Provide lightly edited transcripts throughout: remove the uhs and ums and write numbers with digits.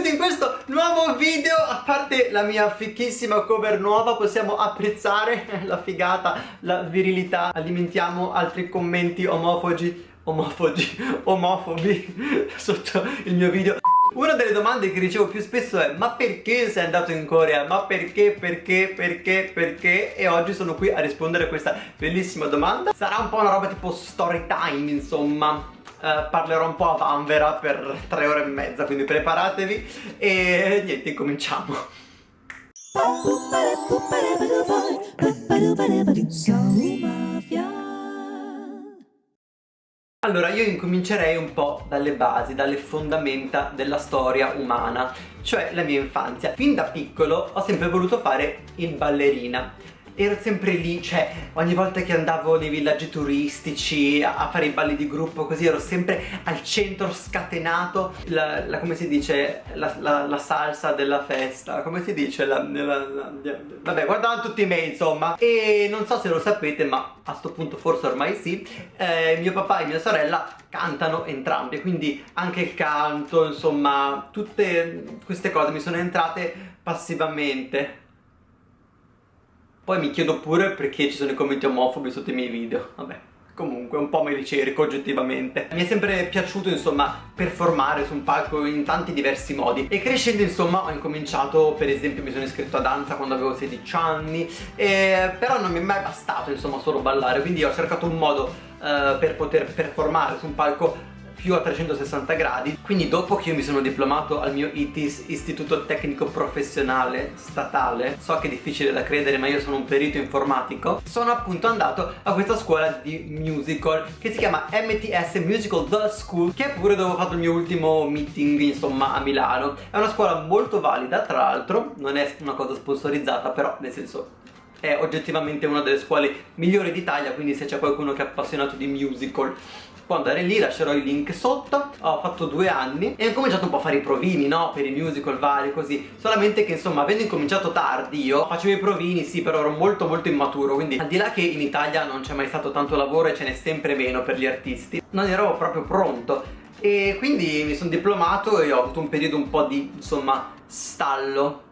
benvenuti in questo nuovo video. A parte la mia fichissima cover nuova, possiamo apprezzare la figata, la virilità. Alimentiamo altri commenti omofobi sotto il mio video. Una delle domande che ricevo più spesso è: ma perché sei andato in Corea? Ma perché? E oggi sono qui a rispondere a questa bellissima domanda. Sarà un po' una roba tipo story time, insomma. Parlerò un po' a vanvera per 3 ore e mezza, quindi preparatevi e niente, incominciamo. Allora, io incomincerei un po' dalle basi, dalle fondamenta della storia umana, cioè la mia infanzia. Fin da piccolo ho sempre voluto fare il ballerina. Ero sempre lì, cioè ogni volta che andavo nei villaggi turistici a fare i balli di gruppo, così ero sempre al centro, scatenato. Come si dice? La salsa della festa, come si dice? Vabbè, guardavano tutti me, insomma. E non so se lo sapete, ma a sto punto forse ormai sì, mio papà e mia sorella cantano entrambi, quindi anche il canto, insomma, tutte queste cose mi sono entrate passivamente. Poi mi chiedo pure perché ci sono i commenti omofobi sotto i miei video. Vabbè, comunque un po' me li cerco oggettivamente. Mi è sempre piaciuto, insomma, performare su un palco in tanti diversi modi. E crescendo, insomma, ho incominciato, per esempio mi sono iscritto a danza quando avevo 16 anni, però non mi è mai bastato, insomma, solo ballare. Quindi ho cercato un modo per poter performare su un palco più a 360 gradi. Quindi dopo che io mi sono diplomato al mio ITIS, Istituto Tecnico Professionale Statale, so che è difficile da credere ma io sono un perito informatico, sono appunto andato a questa scuola di musical che si chiama MTS Musical The School, che è pure dove ho fatto il mio ultimo meeting, insomma, a Milano. È una scuola molto valida, tra l'altro, non è una cosa sponsorizzata, però nel senso è oggettivamente una delle scuole migliori d'Italia, quindi se c'è qualcuno che è appassionato di musical può andare lì, lascerò il link sotto. Ho fatto 2 anni e ho cominciato un po' a fare i provini, no? Per i musical vari, così. Solamente che, insomma, avendo incominciato tardi io, facevo i provini, sì, però ero molto immaturo. Quindi, al di là che in Italia non c'è mai stato tanto lavoro e ce n'è sempre meno per gli artisti, non ero proprio pronto. E quindi mi sono diplomato e ho avuto un periodo un po' di, insomma, stallo.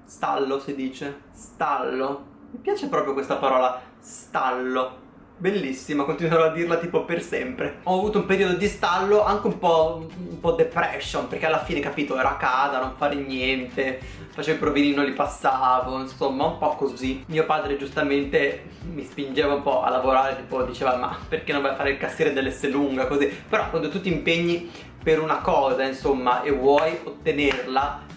Stallo si dice? Stallo. Mi piace proprio questa parola, stallo. Bellissima, continuerò a dirla tipo per sempre. Ho avuto un periodo di stallo, anche un po' depression, perché alla fine, capito, era a casa, non fare niente, facevo i provini, non li passavo, insomma, un po' così. Mio padre giustamente mi spingeva un po' a lavorare, tipo diceva: ma perché non vai a fare il cassiere dell'Esselunga, così. Però quando tu ti impegni per una cosa, insomma, e vuoi ottenerla,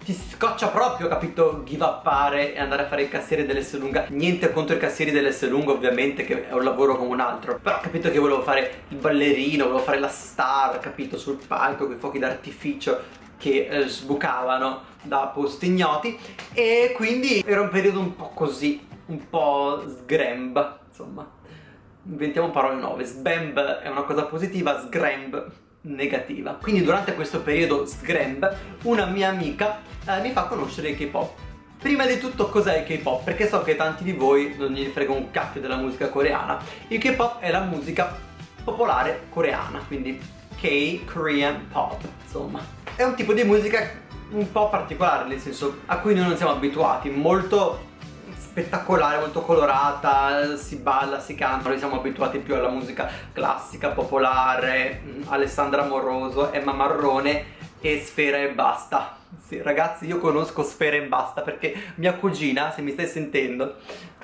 ti scoccia proprio, capito, give upare e andare a fare il cassiere dell'Esselunga. Niente contro i cassieri dell'Esselunga, ovviamente, che è un lavoro come un altro, però capito che volevo fare il ballerino, volevo fare la star, capito, sul palco con i fuochi d'artificio che sbucavano da posti ignoti. E quindi era un periodo un po' così, un po' sgremb, insomma, inventiamo parole nuove. Sbemb è una cosa positiva, sgremb negativa. Quindi durante questo periodo sgremb una mia amica mi fa conoscere il K-pop. Prima di tutto, cos'è il K-pop? Perché so che tanti di voi non gli frega un cacchio della musica coreana. Il K-pop è la musica popolare coreana, quindi K-Korean Pop, insomma. È un tipo di musica un po' particolare, nel senso a cui noi non siamo abituati, molto spettacolare, molto colorata, si balla, si canta. Noi siamo abituati più alla musica classica, popolare, Alessandra Amoroso, Emma Marrone e Sfera Ebbasta. Sì, ragazzi, io conosco Sfera Ebbasta perché mia cugina, se mi stai sentendo,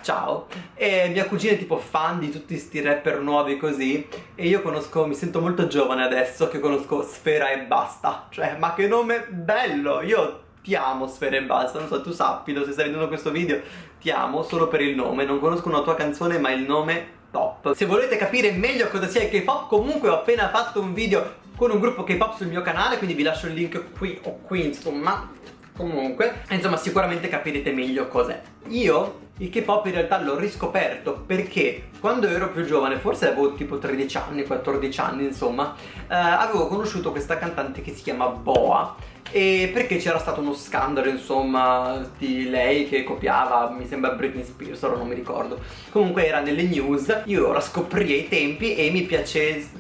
ciao, e mia cugina è tipo fan di tutti sti rapper nuovi così, e io conosco, mi sento molto giovane adesso che conosco Sfera Ebbasta. Cioè, ma che nome bello! Io ti amo, Sfera Ebbasta, non so, tu sappilo, se stai vedendo questo video, ti amo solo per il nome. Non conosco una tua canzone, ma il nome top. Se volete capire meglio cosa sia il K-pop, comunque ho appena fatto un video con un gruppo K-pop sul mio canale, quindi vi lascio il link qui o qui, insomma. Comunque, insomma, sicuramente capirete meglio cos'è. Io il K-pop in realtà l'ho riscoperto perché quando ero più giovane, forse avevo tipo 13 anni, 14 anni, insomma, avevo conosciuto questa cantante che si chiama Boa, e perché c'era stato uno scandalo, insomma, di lei che copiava, mi sembra Britney Spears, ora non mi ricordo. Comunque era nelle news, io la scoprii ai tempi e mi piacesse,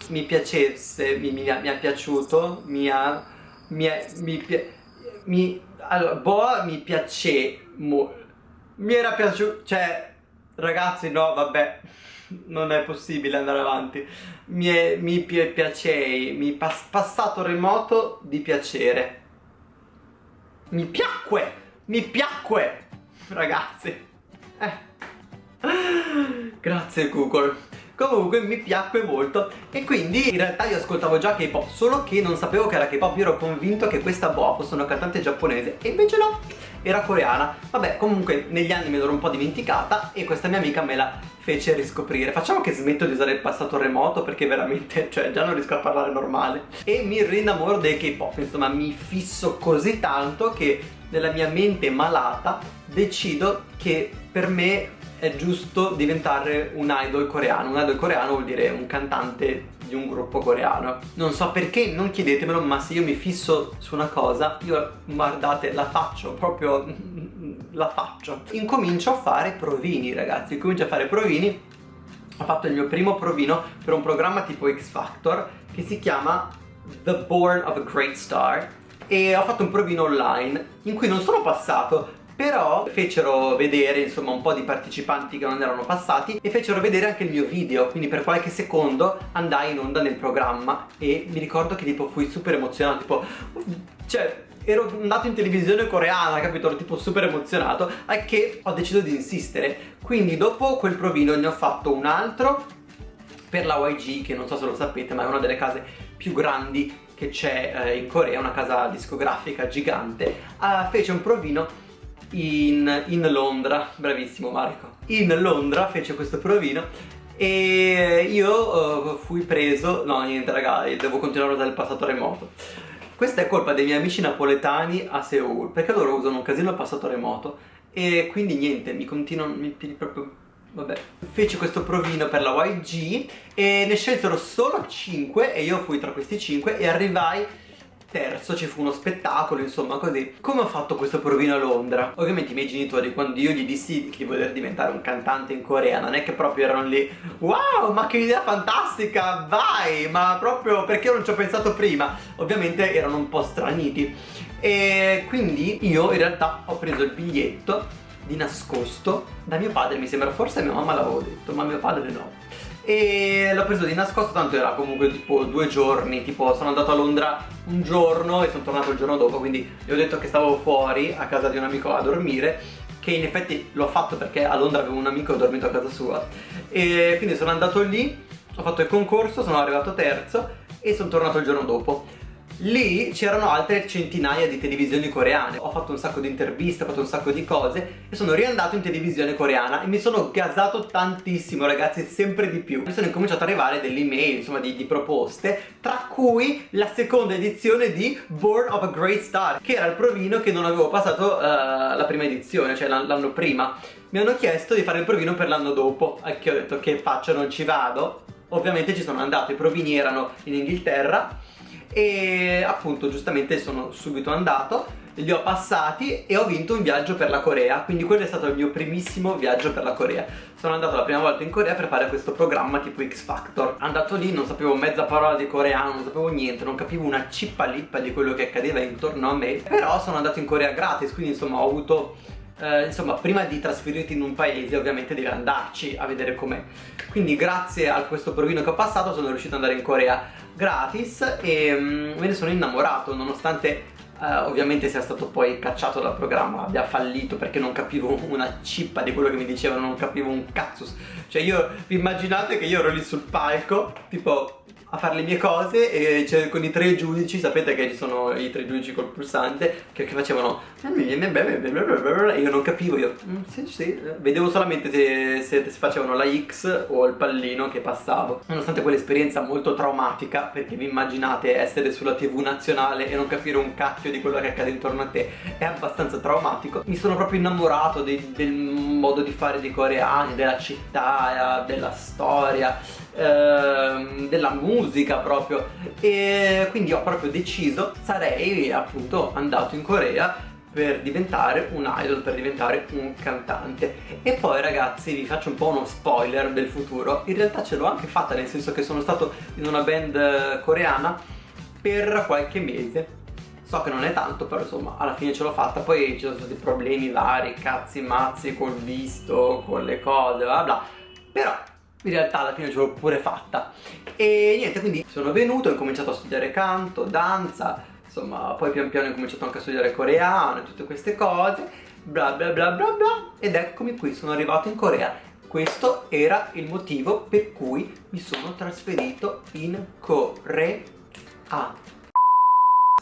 mi è piaciuto, mi ha allora, Boa mi piace, mi era piaciuto, cioè, ragazzi, no, vabbè, non è possibile andare avanti. Piacei, passato remoto di piacere. Mi piacque, ragazzi. Grazie Google. Comunque mi piacque molto e quindi in realtà io ascoltavo già K-pop, solo che non sapevo che era K-pop. Io ero convinto che questa Boa fosse una cantante giapponese e invece no, era coreana. Vabbè, comunque negli anni me l'ero un po' dimenticata e questa mia amica me la fece riscoprire. Facciamo che smetto di usare il passato remoto perché veramente, cioè, già non riesco a parlare normale. E mi rinnamoro del K-pop, insomma mi fisso così tanto che nella mia mente malata decido che per me è giusto diventare un idol coreano. Un idol coreano vuol dire un cantante di un gruppo coreano. Non so perché, non chiedetemelo, ma se io mi fisso su una cosa, io, guardate, la faccio, proprio la faccio. Incomincio a fare provini, ragazzi, incomincio a fare provini. Ho fatto il mio primo provino per un programma tipo X Factor che si chiama The Born of a Great Star e ho fatto un provino online in cui non sono passato, però fecero vedere insomma un po' di partecipanti che non erano passati e fecero vedere anche il mio video, quindi per qualche secondo andai in onda nel programma e mi ricordo che tipo fui super emozionato, tipo, cioè ero andato in televisione coreana, capito? Ero tipo super emozionato, a che ho deciso di insistere. Quindi dopo quel provino ne ho fatto un altro per la YG, che non so se lo sapete ma è una delle case più grandi che c'è in Corea, una casa discografica gigante. Fece un provino in Londra, bravissimo Marco, in Londra fece questo provino e io fui preso, no niente raga, devo continuare a usare il passato remoto. Questa è colpa dei miei amici napoletani a Seoul, perché loro usano un casino il passato remoto e quindi niente, mi continuano, proprio, vabbè. Feci questo provino per la YG e ne scelsero solo 5 e io fui tra questi 5 e arrivai terzo, ci fu uno spettacolo, insomma così. Come ho fatto questo provino a Londra? Ovviamente i miei genitori, quando io gli dissi di voler diventare un cantante in Corea, non è che proprio erano lì wow, ma che idea fantastica, vai, ma proprio perché io non ci ho pensato prima. Ovviamente erano un po' straniti e quindi io in realtà ho preso il biglietto di nascosto da mio padre, mi sembra, forse a mia mamma l'avevo detto, ma mio padre no. E l'ho preso di nascosto, tanto era comunque tipo 2 giorni, tipo sono andato a Londra un giorno e sono tornato il giorno dopo, quindi gli ho detto che stavo fuori a casa di un amico a dormire, che in effetti l'ho fatto perché a Londra avevo un amico e ho dormito a casa sua. E quindi sono andato lì, ho fatto il concorso, sono arrivato terzo e sono tornato il giorno dopo. Lì c'erano altre centinaia di televisioni coreane, ho fatto un sacco di interviste, ho fatto un sacco di cose e sono riandato in televisione coreana e mi sono gasato tantissimo ragazzi, sempre di più. Mi sono incominciato ad arrivare delle email, insomma di proposte, tra cui la seconda edizione di Born of a Great Star, che era il provino che non avevo passato la prima edizione, cioè l'anno prima. Mi hanno chiesto di fare il provino per l'anno dopo, che ho detto che faccio, non ci vado. Ovviamente ci sono andato, i provini erano in Inghilterra e appunto giustamente sono subito andato, li ho passati e ho vinto un viaggio per la Corea, quindi quello è stato il mio primissimo viaggio per la Corea. Sono andato la prima volta in Corea per fare questo programma tipo X Factor. Andato lì non sapevo mezza parola di coreano, non sapevo niente, non capivo una cippa lippa di quello che accadeva intorno a me, però sono andato in Corea gratis, quindi insomma ho avuto insomma prima di trasferirti in un paese ovviamente devi andarci a vedere com'è, quindi grazie a questo provino che ho passato sono riuscito ad andare in Corea gratis e me ne sono innamorato, nonostante ovviamente sia stato poi cacciato dal programma, abbia fallito perché non capivo una cippa di quello che mi dicevano, non capivo un cazzo. Cioè io, vi immaginate che io ero lì sul palco tipo a fare le mie cose e con i 3 giudici, sapete che ci sono i 3 giudici col pulsante che facevano e io non capivo, io sì, vedevo solamente se facevano la X o il pallino che passavo. Nonostante quell'esperienza molto traumatica, perché vi immaginate essere sulla TV nazionale e non capire un cacchio di quello che accade intorno a te, è abbastanza traumatico. Mi sono proprio innamorato del modo di fare dei coreani, della città, della storia, della musica proprio, e quindi ho proprio deciso, sarei appunto andato in Corea per diventare un idol, per diventare un cantante. E poi ragazzi vi faccio un po' uno spoiler del futuro, in realtà ce l'ho anche fatta, nel senso che sono stato in una band coreana per qualche mese So che non è tanto, però insomma alla fine ce l'ho fatta. Poi ci sono stati problemi vari, cazzi mazzi col visto, con le cose, bla bla. Però in realtà alla fine ce l'ho pure fatta. E niente, quindi sono venuto, ho incominciato a studiare canto, danza, insomma, poi pian piano ho cominciato anche a studiare coreano e tutte queste cose, bla bla bla bla bla. Ed eccomi qui, sono arrivato in Corea. Questo era il motivo per cui mi sono trasferito in Corea.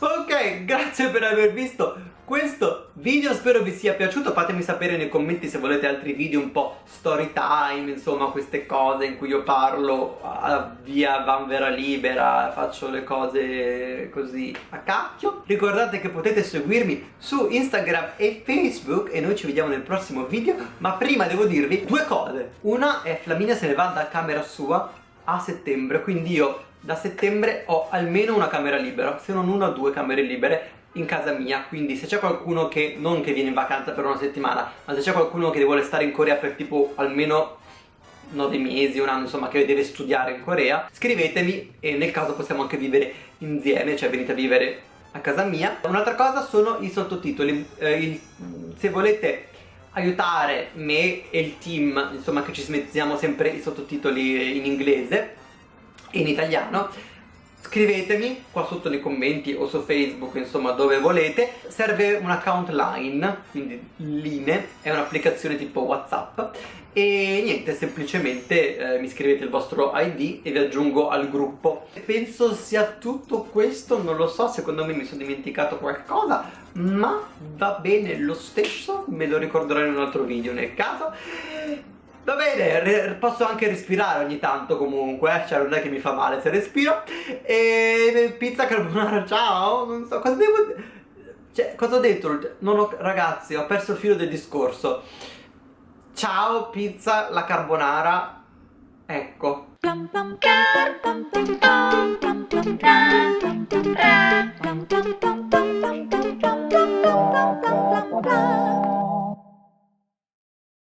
Ok, grazie per aver visto questo video, spero vi sia piaciuto. Fatemi sapere nei commenti se volete altri video un po' story time, insomma queste cose in cui io parlo via vanvera libera, faccio le cose così a cacchio. Ricordate che potete seguirmi su Instagram e Facebook e noi ci vediamo nel prossimo video. Ma prima devo dirvi due cose. Una è Flaminia se ne va da camera sua a settembre, quindi io da settembre ho almeno una camera libera, se non una o due camere libere in casa mia. Quindi se c'è qualcuno che, non che viene in vacanza per una settimana, ma se c'è qualcuno che vuole stare in Corea per tipo almeno 9 mesi, un anno, insomma, che deve studiare in Corea, scrivetemi e nel caso possiamo anche vivere insieme, cioè venite a vivere a casa mia. Un'altra cosa sono i sottotitoli. Se volete aiutare me e il team, insomma, che ci mettiamo sempre i sottotitoli in inglese e in italiano, scrivetemi qua sotto nei commenti o su Facebook, insomma dove volete. Serve un account Line, quindi Line è un'applicazione tipo WhatsApp, e niente, semplicemente mi scrivete il vostro ID e vi aggiungo al gruppo. Penso sia tutto questo, non lo so, secondo me mi sono dimenticato qualcosa, ma va bene lo stesso, me lo ricorderò in un altro video nel caso. Va bene, posso anche respirare ogni tanto comunque, cioè non è che mi fa male se respiro. E pizza carbonara, ciao, non so cosa devo... Cioè, cosa ho detto? Non ho... Ragazzi, ho perso il filo del discorso. Ciao, pizza, la carbonara, ecco.